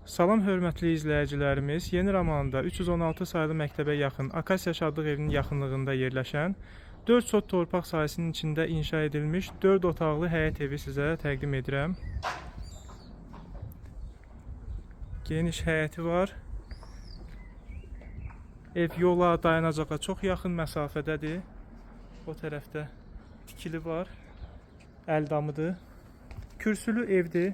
Salam hörmətli izləyicilərimiz, Yeni Ramanda 316 saylı məktəbə yaxın Akasiya Şadlıq evinin yaxınlığında yerləşən 4 sot torpaq sahəsinin içində inşa edilmiş 4 otaqlı həyət evi sizə təqdim edirəm. Geniş həyəti var. Ev yola, dayanacağa çox yaxın məsafədədir. O tərəfdə tikili var. Əldamıdır. Kürsülü evdir.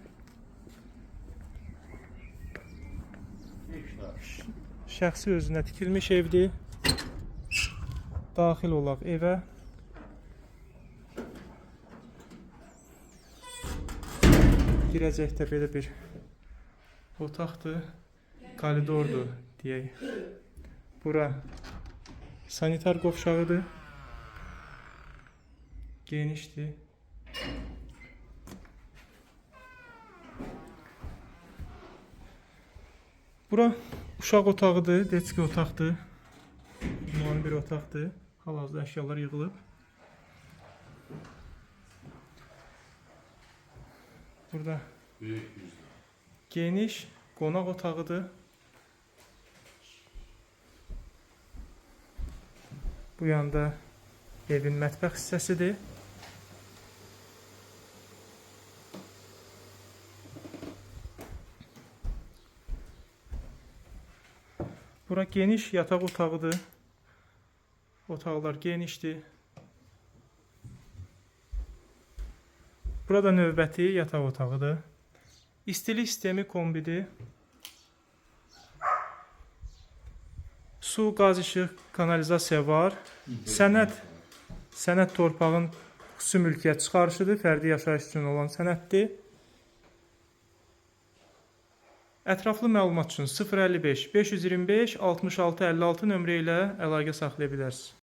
Şəxsi özünə tikilmiş evdir. Daxil olaq evə. Girəcəkdə belə bir otaqdır. Koridordur deyək. Bura sanitar qovşağıdır. Genişdir. Bura uşaq otağıdır, detski otaqdır. Ünvanlı bir otaqdır. Hal-hazırda əşyalar yığılıb. Burada geniş qonaq otağıdır. Bu yanda evin mətbəx hissəsidir. Bura geniş yataq otağıdır. Otaqlar genişdir. Burada növbəti yataq otağıdır. İstilik sistemi kombidir. Su, qaz, işıq, kanalizasiya var. Sənəd torpağın xüsusi mülkiyyət çıxarışıdır. Fərdi yaşayış üçün olan sənəddir. Ətraflı məlumat üçün 055 525 66 56 nömrə ilə əlaqə saxlaya bilərsiniz.